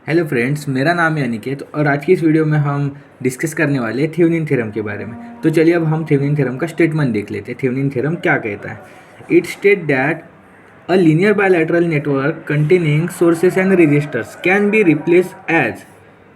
Hello friends, मेरा नाम है अनिकेत और आज की इस वीडियो में हम डिस्कस करने वाले हैं थेवेनिन थ्योरम के बारे में। तो चलिए अब हम थेवेनिन थ्योरम का स्टेटमेंट देख लेते हैं। थेवेनिन थ्योरम क्या कहता है? It state that a linear bilateral network containing sources and resistors can be replace as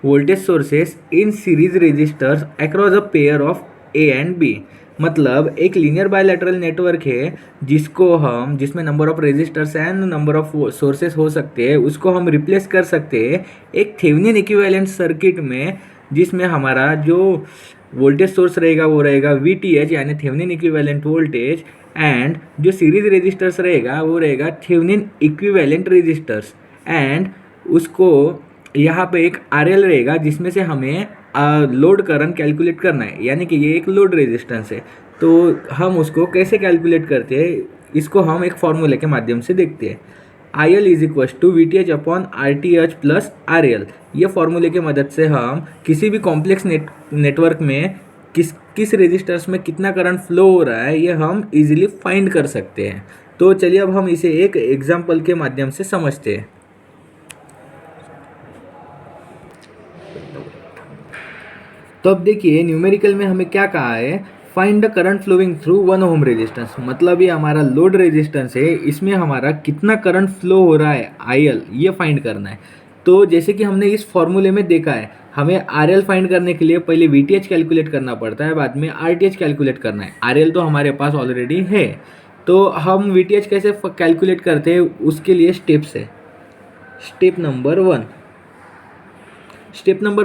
voltage sources in series resistors across a pair of A and B. मतलब एक लीनियर बायलैटरल नेटवर्क है जिसमें number of resistors and number of sources हो सकते हैं, उसको हम रिप्लेस कर सकते हैं एक थेवेनिन इक्विवेलेंट सर्किट में, जिसमें हमारा जो वोल्टेज सोर्स रहेगा वो रहेगा VTH यानी थेवेनिन इक्विवेलेंट वोल्टेज, एंड जो सीरीज रेजिस्टर्स रहेगा वो रहेगा थेवेनिन इक्विवेलेंट रेजिस्टर्स, एंड उसको यहाँ पे एक RL रहेगा जिसमें से हमें लोड करंट कैलकुलेट करना है, यानी कि ये एक लोड रेजिस्टेंस है। तो हम उसको कैसे कैलकुलेट करते हैं, इसको हम एक फॉर्मूले के माध्यम से देखते हैं। IL is equal to VTH upon RTH plus RL। ये फॉर्मूले की मदद से हम किसी भी कॉम्प्लेक्स नेटवर्क में किस रेजिस्टर्स में कितना करंट फ्लो हो रहा है ये हम इजीली फाइंड कर सकते हैं। तो चलिए अब हम इसे एक एग्जाम्पल के माध्यम से समझते हैं। तो अब देखिए न्यूमेरिकल में हमें क्या कहा है, find the current flowing through 1 ohm resistance. मतलब ये हमारा लोड रेजिस्टेंस है, इसमें हमारा कितना करंट फ्लो हो रहा है IL ये फाइंड करना है। तो जैसे कि हमने इस फॉर्मूले में देखा है, हमें RL फाइंड करने के लिए पहले VTH कैलकुलेट करना पड़ता है, बाद में RTH कैलकुलेट करना है। RL तो हमारे पास ऑलरेडी है, तो हम VTH कैसे कैलकुलेट करते हैं उसके लिए स्टेप्स है। स्टेप नंबर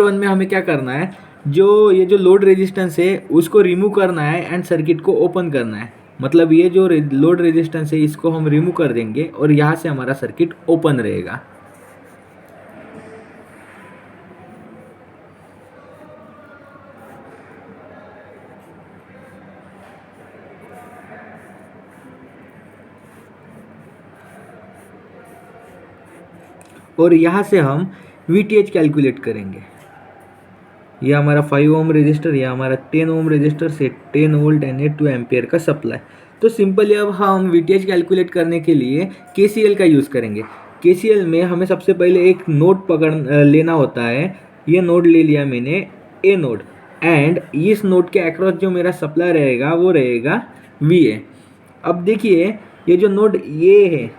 वन में हमें क्या करना है, ये जो लोड रेजिस्टेंस है उसको रिमूव करना है एंड सर्किट को ओपन करना है। मतलब ये जो लोड रेजिस्टेंस है इसको हम रिमूव कर देंगे और यहाँ से हमारा सर्किट ओपन रहेगा। और यहाँ से हम VTH कैलकुलेट करेंगे। ये हमारा 5 ओम रजिस्टर, ये हमारा 10 ओम रजिस्टर से 10 वोल्ट एंड 2 एम्पियर का सप्लाई। तो सिंपली अब हम VTH कैलकुलेट करने के लिए KCL का यूज़ करेंगे। KCL में हमें सबसे पहले एक नोड लेना होता है। ये नोड ले लिया मैंने, A नोड, एंड इस नोड के अक्रॉस जो मेरा सप्लाई रहेगा वो रहेगा VA। अब देखिए ये जो नोड A है,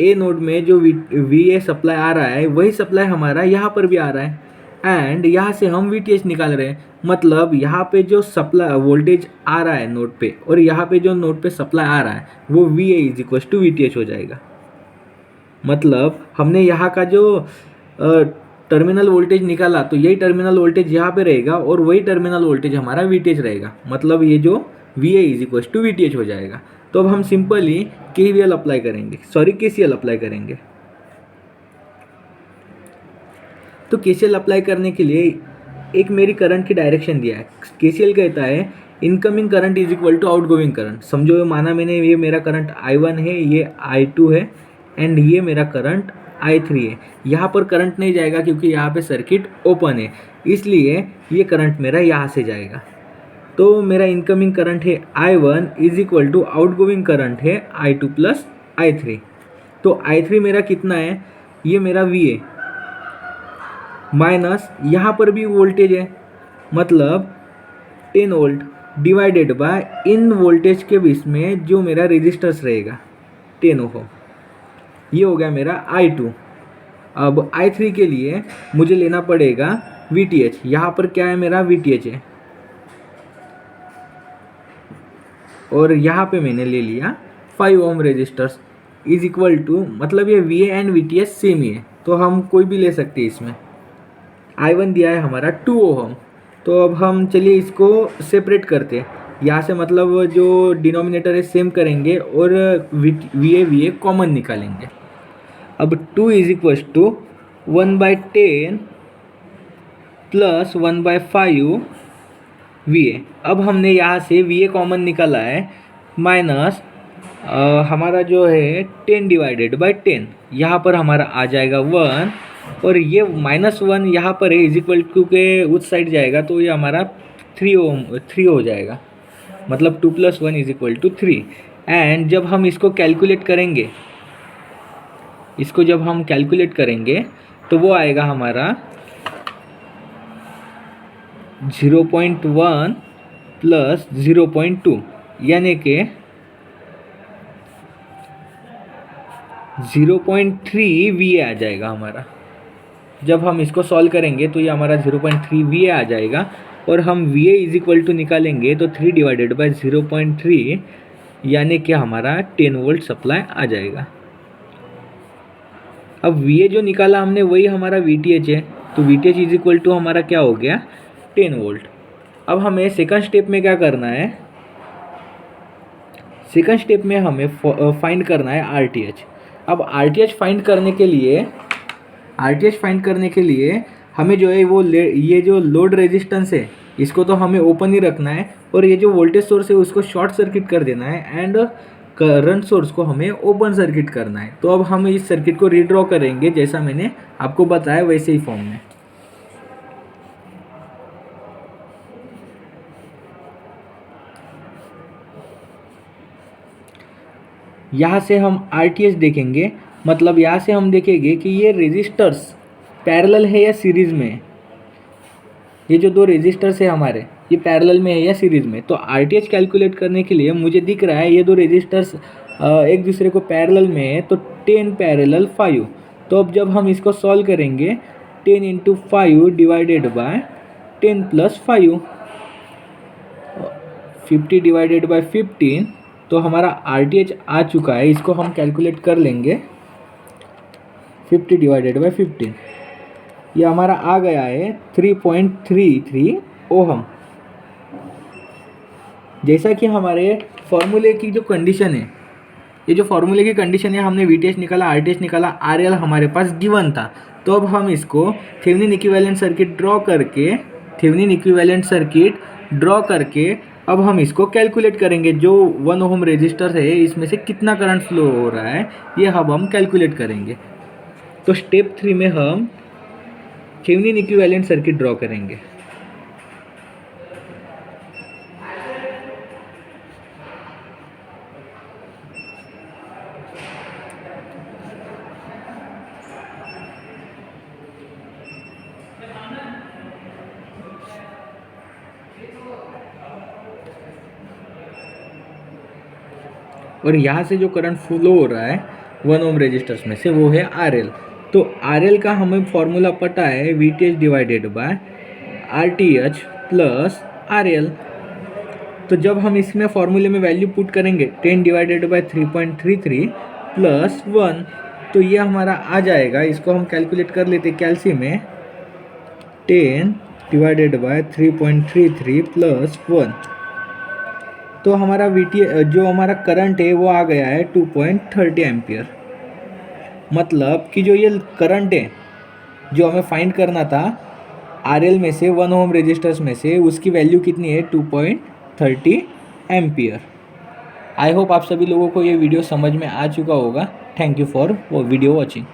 A नोड में जो VA सप्लाई आ रहा है वही सप्लाई हमारा यहाँ पर भी आ रहा है, एंड यहाँ से हम VTH निकाल रहे हैं। मतलब यहाँ पे जो सप्लाई वोल्टेज आ रहा है नोड पे और यहाँ पे जो नोड पे सप्लाई आ रहा है वो VA is equal to VTH हो जाएगा। मतलब हमने यहाँ का जो टर्मिनल वोल्टेज निकाला तो यही टर्मिनल वोल्टेज यहाँ पे रहेगा और वही टर्मिनल वोल्टेज हमारा VTH रहेगा। मतलब ये जो VA is equal to VTH हो जाएगा। तो अब हम सिंपली KCL अप्लाई करेंगे। तो KCL अप्लाई करने के लिए एक मेरी करंट की डायरेक्शन दिया है। KCL कहता है incoming current is equal to outgoing current. समझो माना मैंने ये मेरा करंट I1 है, ये I2 है एंड ये मेरा करंट I3 है। यहाँ पर करंट नहीं जाएगा क्योंकि यहाँ पे सर्किट ओपन है, इसलिए ये करंट मेरा यहाँ से जाएगा। तो मेरा इनकमिंग करंट है I1 is equal to outgoing current है I2 प्लस I3। तो I3 मेरा कितना है, ये मेरा VA माइनस यहाँ पर भी वोल्टेज है, मतलब 10 volt divided by in voltage के बीच में जो मेरा रेजिस्टेंस रहेगा 10 ओम। ये हो गया मेरा I2। अब I3 के लिए मुझे लेना पड़ेगा VTH। यहाँ पर क्या है, मेरा VTH है, और यहाँ पे मैंने ले लिया 5 ओम रेजिस्टर्स इज इक्वल टू, मतलब ये VA एंड VTH सेम ही है तो हम कोई भी ले सकते हैं। इसमें I1 दिया है हमारा 2 ओम। तो अब हम चलिए इसको सेपरेट करते हैं यहाँ से, मतलब जो डिनोमिनेटर है सेम करेंगे और VA कॉमन निकालेंगे। अब 2 is equal to 1/10 plus 1/5 VA। अब हमने यहाँ से VA कॉमन निकाला है, माइनस हमारा जो है 10 डिवाइडेड बाई 10, यहाँ पर हमारा आ जाएगा 1, और ये -1 यहाँ पर है इज इक्वल टू के उस साइड जाएगा तो ये हमारा 3 हो जाएगा। मतलब 2 + 1 = 3। एंड जब हम इसको कैलकुलेट करेंगे तो वो आएगा हमारा 0.1 प्लस 0.2 यानी कि 0.3 VA आ जाएगा हमारा। जब हम इसको सॉल्व करेंगे तो ये हमारा 0.3 VA आ जाएगा और हम VA इज इक्वल टू निकालेंगे तो 3 डिवाइडेड बाई 0.3 यानी कि हमारा 10 वोल्ट सप्लाई आ जाएगा। अब VA जो निकाला हमने वही हमारा VTH है, तो VTH इज इक्वल टू हमारा क्या हो गया 10 वोल्ट। अब हमें सेकंड स्टेप में क्या करना है, सेकंड स्टेप में हमें फाइंड करना है RTH। अब RTH फाइंड करने के लिए हमें जो है वो ये जो लोड रेजिस्टेंस है इसको तो हमें ओपन ही रखना है और ये जो वोल्टेज सोर्स है उसको शॉर्ट सर्किट कर देना है एंड करंट सोर्स को हमें ओपन सर्किट करना है। तो अब हम इस सर्किट को रीड्रॉ करेंगे जैसा मैंने आपको बताया वैसे ही फॉर्म में। यहाँ से हम RTH देखेंगे, मतलब यहाँ से हम देखेंगे कि ये रेजिस्टर्स पैरेलल है या सीरीज़ में है। ये जो दो रेजिस्टर्स है हमारे ये पैरेलल में है या सीरीज़ में। तो RTH कैलकुलेट करने के लिए मुझे दिख रहा है ये दो रेजिस्टर्स एक दूसरे को पैरेलल में है, तो 10 पैरेलल 5। तो अब जब हम इसको सॉल्व करेंगे 10 into 5 divided by 10 plus 5, 50 divided by 15, तो हमारा RTH आ चुका है। इसको हम कैलकुलेट कर लेंगे 50 डिवाइडेड बाय 15, ये हमारा आ गया है 3.33 ओहम। जैसा कि हमारे फॉर्मूले की जो कंडीशन है, ये जो फॉर्मूले की कंडीशन है, हमने VTH निकाला, RTH निकाला, RL हमारे पास गिवन था। तो अब हम इसको थेवेनिन इक्विवेलेंट सर्किट ड्रॉ करके अब हम इसको कैलकुलेट करेंगे। जो 1 ओम रेजिस्टर है इसमें से कितना करंट फ्लो हो रहा है ये अब हम कैलकुलेट करेंगे। तो स्टेप 3 में हम थेवेनिन इक्विवेलेंट सर्किट ड्रॉ करेंगे। और यहाँ से जो करंट फ्लो हो रहा है 1 ओम रेजिस्टर्स में से वो है RL। तो RL का हमें फॉर्मूला पता है VTH divided by RTH plus RL। तो जब हम इसमें फॉर्मूले में वैल्यू पुट करेंगे 10 डिवाइडेड बाय 3.33 प्लस 1, तो ये हमारा आ जाएगा। इसको हम कैलकुलेट कर लेते कैल्सी में 10 डिवाइडेड बाय 3.33 प्लस 1, तो हमारा जो हमारा करंट है वो आ गया है 2.30 एम्पियर। मतलब कि जो ये करंट है जो हमें फाइंड करना था RL में से 1 ओम रेजिस्टर्स में से, उसकी वैल्यू कितनी है 2.30 एम्पियर। आई होप आप सभी लोगों को ये वीडियो समझ में आ चुका होगा। Thank you for video watching.